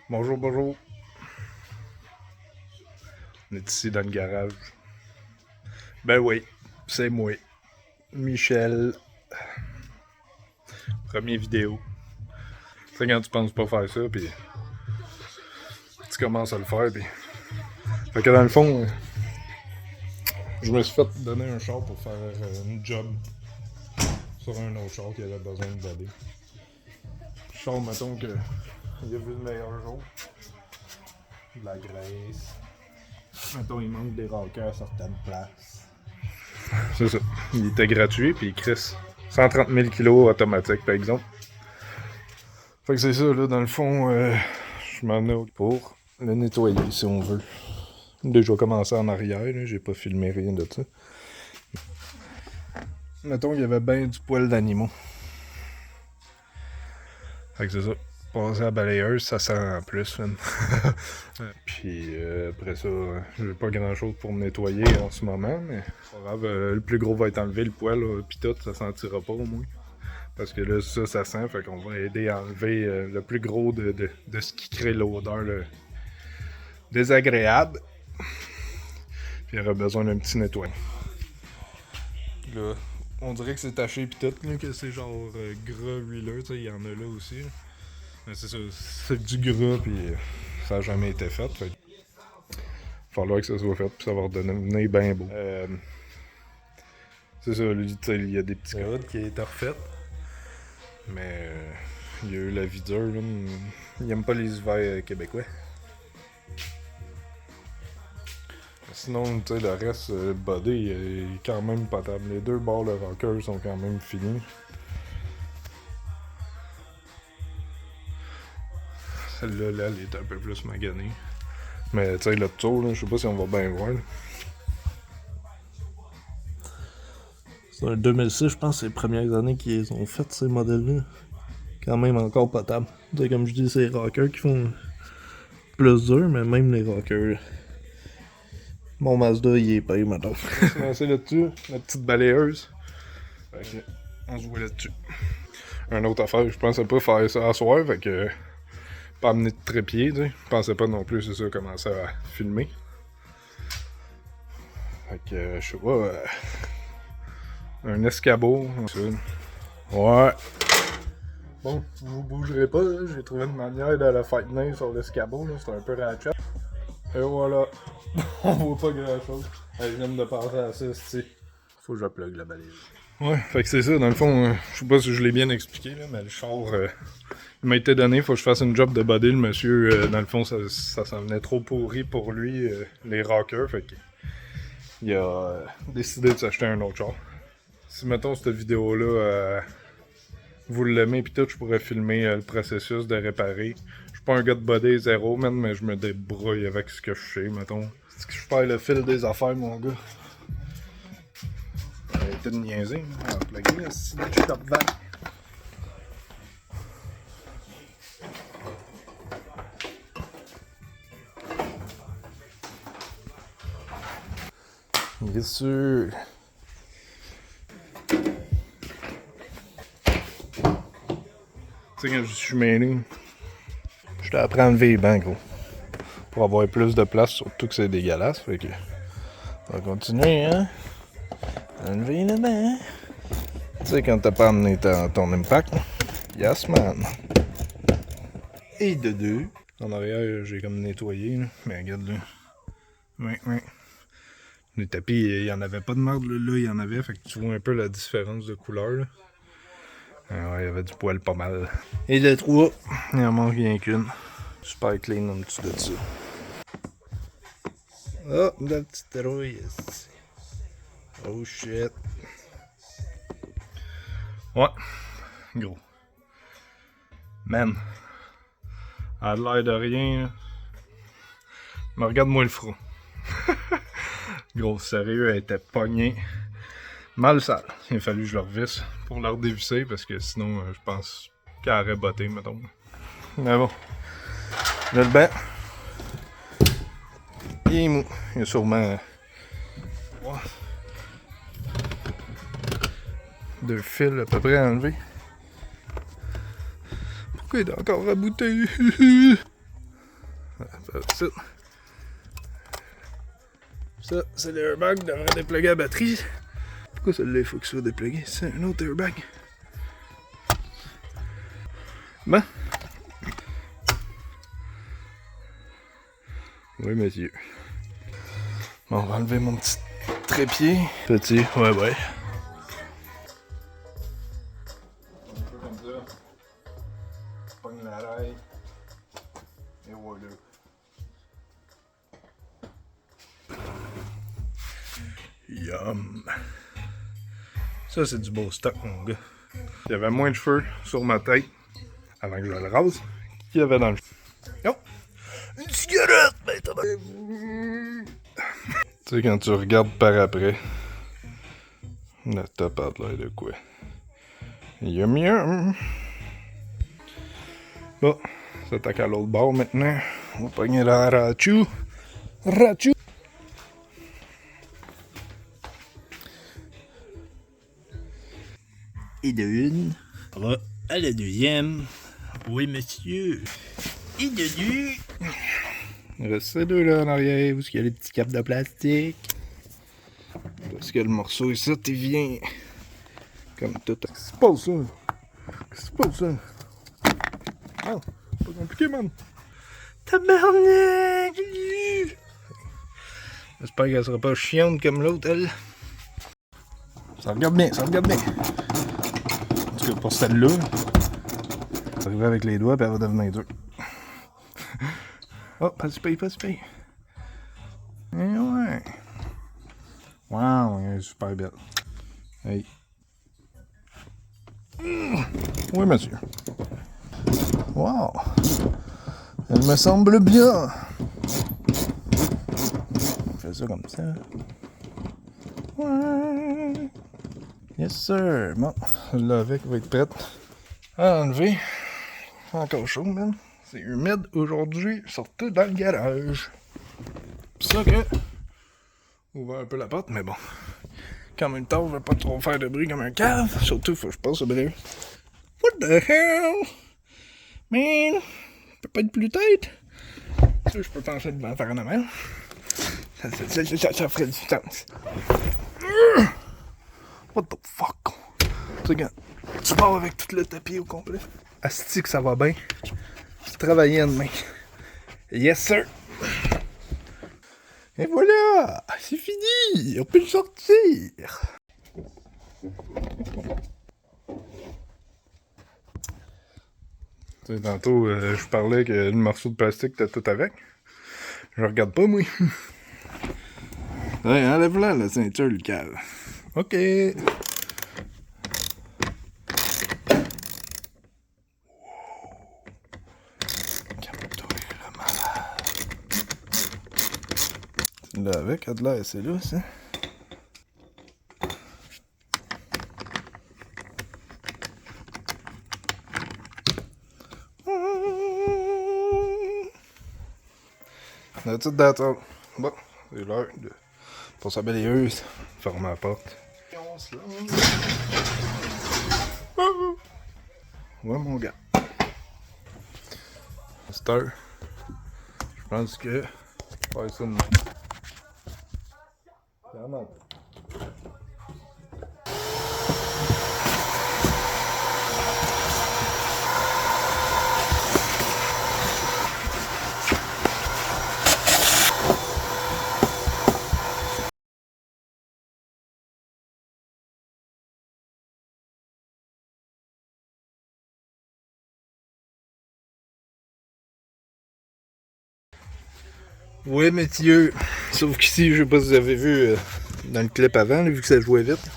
Bonjour, bonjour. On est ici dans le garage. Ben oui, c'est moi, Michel. Première vidéo. C'est quand tu penses pas faire ça, puis tu commences à le faire, puis... Fait que dans le fond, je me suis fait donner un char pour faire une job sur un autre char qui avait besoin de body. Le char, mettons que il a vu le meilleur jour. De la graisse. Mettons, il manque des rockers à certaines places. C'est ça. Il était gratuit, puis il crisse 130 000 kg automatique, par exemple. Fait que c'est ça, là, dans le fond, je m'en ai pour le nettoyer, si on veut. Déjà commencé en arrière, là, j'ai pas filmé rien de ça. Mettons qu'il y avait bien du poil d'animaux. Fait que c'est ça. Passer à la balayeuse, ça sent en plus. Puis après ça, j'ai pas grand chose pour me nettoyer en ce moment, mais pas grave, le plus gros va être enlevé, le poil, pis tout, ça sentira pas au moins. Parce que là, ça sent, fait qu'on va aider à enlever le plus gros de ce qui crée l'odeur désagréable. Puis il y aura besoin d'un petit nettoyage. Là, on dirait que c'est taché pis tout, là, que c'est genre gras huileux, tu sais, il y en a là aussi. Là. Mais c'est ça, c'est du gras pis ça a jamais été fait. Fait. Il va falloir que ça soit fait pis ça va redonner bien beau. C'est ça, lui, tu sais, il y a des petits codes qui étaient refaites. Mais il y a eu la vie dure, là. Il aime pas les hivers québécois. Sinon, tu sais, le reste, le body est quand même potable. Les deux bords de rocker sont quand même finis. Celle-là, là, elle est un peu plus maganée. Mais tu sais, le tour, là, je sais pas si on va bien voir. Là. C'est un 2006, je pense, c'est les premières années qu'ils ont fait ces modèles-là. Quand même encore potable. Tu sais, comme je dis, c'est les rockers qui font plus dur, mais même les rockers. Mon Mazda, il est payé maintenant. On va se lancer là-dessus, la petite balayeuse. Fait que, on se voit là-dessus. Une autre affaire, je pensais pas faire ça à soir, fait que pas amener de trépied, tu sais. Je pensais pas non plus, c'est ça, commencer à filmer. Fait que, je sais pas, un escabeau, ouais. Bon, vous bougerez pas, là. J'ai trouvé une manière de le faire tenir sur l'escabeau, là. C'est un peu ratchet. Et voilà. On voit pas grand chose. Je viens de penser à ça, c'est. Faut que je plug la balayeuse. Ouais, fait que c'est ça, dans le fond, je sais pas si je l'ai bien expliqué, là, mais le char, il m'a été donné, faut que je fasse une job de body. Le monsieur, dans le fond, ça s'en venait trop pourri pour lui, les rockers, fait qu'il a décidé de s'acheter un autre char. Si, mettons, cette vidéo-là, vous l'aimez pis tout, je pourrais filmer le processus de réparer. Je suis pas un gars de body zéro, man, mais je me débrouille avec ce que je sais, mettons. C'est que je perds le fil des affaires, mon gars. Arrêtez de niaiser, on va plugger là, si je tape vert. Bien sûr. Tu sais, quand je suis mêlé, je t'apprends à enlever les bancs, gros. Pour avoir plus de place, surtout que c'est dégueulasse. Fait que. On va continuer, hein. Enlever le banc. Tu sais, quand t'as pas amené ton impact. Yes, man. Et de deux. En arrière, j'ai comme nettoyé, là. Mais regarde, là. Oui. Les tapis, il y en avait pas de marde, là, il y en avait. Fait que tu vois un peu la différence de couleur, là. Ouais, il y avait du poil pas mal. Et le 3, il en manque rien qu'une. Super clean en dessous de ça. Oh, la petite rouille. Oh shit. Ouais, gros. Man. À l'air de rien. Là. Mais regarde-moi le front. Gros, sérieux, elle était pognée. Mal sale. Il a fallu que je le revisse pour la redévisser parce que sinon, je pense qu'elle aurait botté, mettons. Mais bon. Là, le banc. Il est mou. Il y a sûrement. Deux fils à peu près à enlever. Pourquoi il est encore rabouté? Ça, ça c'est l'airbag qui devrait dépluguer la batterie. Pourquoi celui-là il faut qu'il soit déplugué? C'est un autre airbag. Bon. Oui, monsieur. Bon, on va enlever mon petit trépied. Petit, ouais. Un peu comme ça. Pogne la raille. Et voilà. Yum. Ça, c'est du beau stock, mon gars. Il y avait moins de cheveux sur ma tête avant que je le rase qu'il y avait dans le... Oh! Une cigarette! Ben, t'as... Tu sais, quand tu regardes par après, la top a l'air de quoi? Yum yum! Bon, ça attaque à l'autre bord maintenant. On va pogner la rachu. Rachu! Et de une. On va à la deuxième. Oui, monsieur. Et de deux. Il reste ces deux là en arrière, où il y a les petits caps de plastique. Parce que le morceau ici, il vient comme tout. Qu'est-ce qui se passe ça? Qu'est-ce qui se passe ça? Ah, c'est pas compliqué, man. Tabarnak! J'espère qu'elle sera pas chiante comme l'autre, elle. Ça regarde bien, ça regarde bien. En tout cas, pour celle-là, ça va arriver avec les doigts, puis elle va devenir dure. Oh, pas de paye, pas de paye. Eh ouais. Wow, elle est super belle. Hey. Oui, monsieur. Wow. Elle me semble bien. On fait ça comme ça. Ouais. Yes, sir. Bon, là avec va être prête à enlever. Encore chaud, man. C'est humide aujourd'hui, surtout dans le garage. C'est ça que... Ouvert un peu la porte, mais bon. Quand en même temps, on veut pas trop faire de bruit comme un cave. Surtout, faut que je passe au milieu. What the hell? Man! Peut pas être plus tête. Ça, je peux penser devant faire en avant. Ça ferait du sens. What the fuck? Tu sais, quand tu pars avec tout le tapis au complet. Asti que ça va bien. Je travaillais demain. Yes, sir! Et voilà! C'est fini! On peut le sortir! Tu sais, tantôt, je parlais que le morceau de plastique était tout avec. Je regarde pas, moi. Ouais, enlève-la, la ceinture, le cave. OK. Là avec, de là, c'est là, ça. That's it, that's all. Bon, c'est l'heure de passer à la balayeuse, fermer la porte. On se lance. Ouais, mon gars. Cette heure, je pense que je vais faire ça de même. Vraiment. Oui, messieurs. Sauf qu'ici, je sais pas si vous avez vu dans le clip avant, là, vu que ça jouait vite.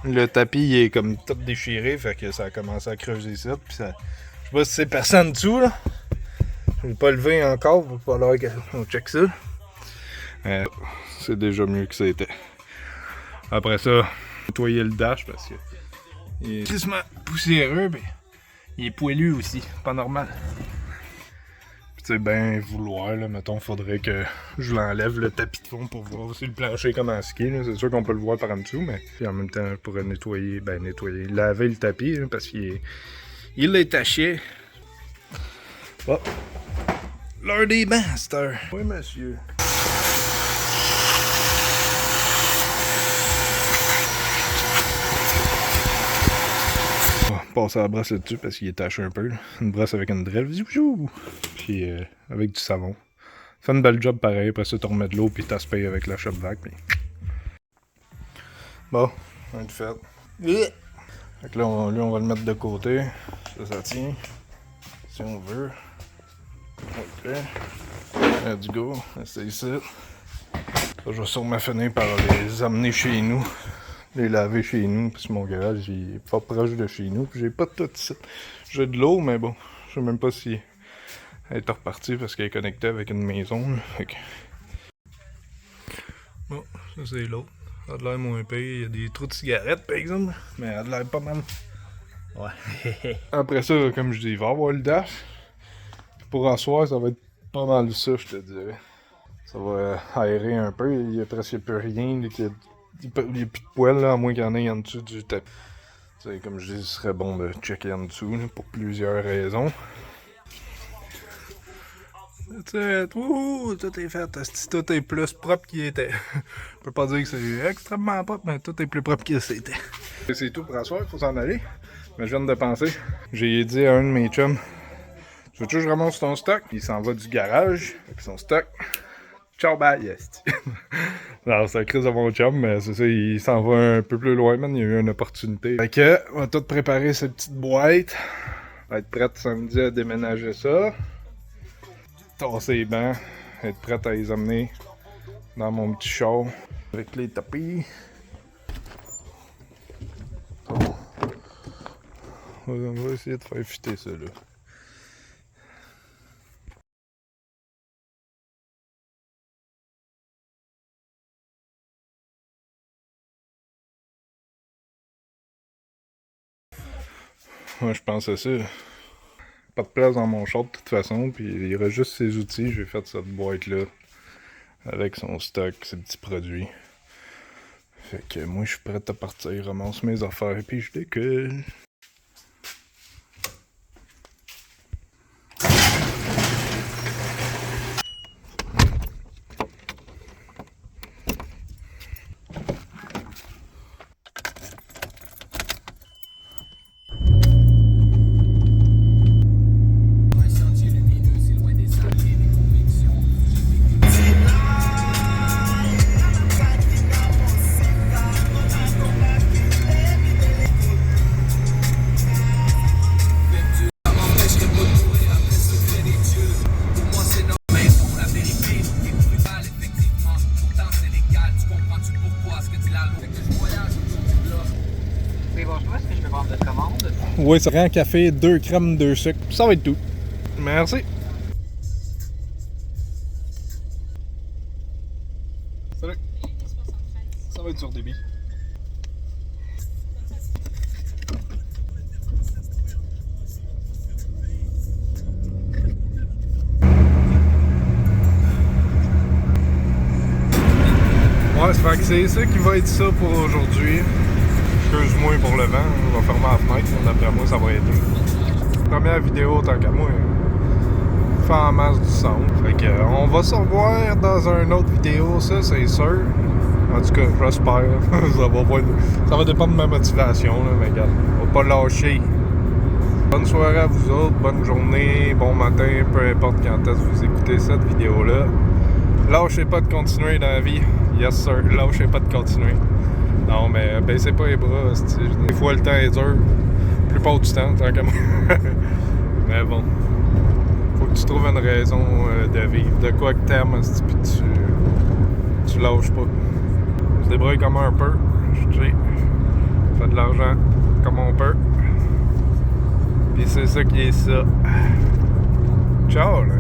Le tapis il est comme tout déchiré, fait que ça a commencé à creuser ça. Puis ça... Je sais pas si c'est personne en dessous, là. Je l'ai pas levé encore, il va falloir qu'on check ça. C'est déjà mieux que ça était. Après ça, nettoyer le dash parce que il est tristement poussiéreux, mais il est poilu aussi, pas normal. Tu sais, ben vouloir, là, mettons, faudrait que je l'enlève le tapis de fond pour voir aussi le plancher comment skier. C'est sûr qu'on peut le voir par en dessous, mais puis en même temps, je pourrais nettoyer, laver le tapis, là, parce qu'il est taché. Bon. L'heure des masters. Oui, monsieur. On va passer la brosse là-dessus parce qu'il est taché un peu. Là. Une brosse avec une drelle. Puis avec du savon. Fais une belle job pareil. Après ça, tu remets de l'eau puis t'aspires avec la shop vac. Puis... Bon, on est fait. Fait que là, on va le mettre de côté. Ça tient. Si on veut. Ok. Let's go. C'est ici. Ça, je vais sûrement finir par les amener chez nous. Les laver chez nous. Parce que mon garage il est pas proche de chez nous. Puis j'ai pas tout ça. J'ai de l'eau, mais bon. Je sais même pas si elle est repartie parce qu'elle est connectée avec une maison. Là. Fait que... Bon, ça c'est l'autre. Ça a de l'air moins pire. Il y a des trous de cigarettes par exemple. Mais elle a de l'air pas mal. Ouais. Après ça, comme je dis, il va y avoir le dash. Pour en soir, ça va être pas mal ça, je te dirais. Ça va aérer un peu, il y a presque plus rien. Il n'y a plus de poêle, là, à moins qu'il y en ait en dessous du tapis. T'sais, comme je dis, ce serait bon de checker en dessous, là, pour plusieurs raisons. T'sais, tout est fait. Tout est plus propre qu'il était. Je peux pas dire que c'est extrêmement propre, mais tout est plus propre qu'il c'était. C'est tout pour la soirée, faut s'en aller. Mais je viens de penser. J'ai dit à un de mes chums, tu veux-tu que je ramasse ton stock? Il s'en va du garage avec son stock. Ciao, bye, yes. Non, c'est un crise de mon chum, mais c'est ça, il s'en va un peu plus loin, man. Il y a eu une opportunité. Fait que, on va tout préparer cette petite boîte. On va être prête samedi à déménager ça. Tasser les bancs. Être prête à les amener dans mon petit char. Avec les tapis. Oh. On va essayer de faire fitter ça, là. Moi, je pense à ça. Pas de place dans mon char de toute façon, puis il y aura juste ces outils. J'ai fait cette boîte-là avec son stock, ses petits produits. Fait que moi, je suis prêt à partir, ramasse mes affaires, puis je décolle. Oui, c'est un café, 2 crèmes, 2 sucres. Ça va être tout. Merci. Salut. Ça va être sur débit. Ouais, ça fait que c'est ça qui va être ça pour aujourd'hui. Excuse-moi pour le vent, on va fermer la fenêtre, d'après moi ça va aider. Première vidéo tant qu'à moi, fait en masse du son. Fait que on va se revoir dans une autre vidéo, ça c'est sûr. En tout cas, j'espère. Ça va dépendre de ma motivation, là, mais regarde, on va pas lâcher. Bonne soirée à vous autres, bonne journée, bon matin, peu importe quand est-ce que vous écoutez cette vidéo-là. Lâchez pas de continuer dans la vie. Yes sir, lâchez pas de continuer. Non, mais baissez pas les bras, des fois le temps est dur. La plupart du temps, tant qu'à moi. Mais bon, faut que tu trouves une raison de vivre. De quoi que t'aimes, puis tu lâches pas. On se débrouille comme un peu, je sais. Fait de l'argent comme on peut. Puis c'est ça qui est ça. Ciao là!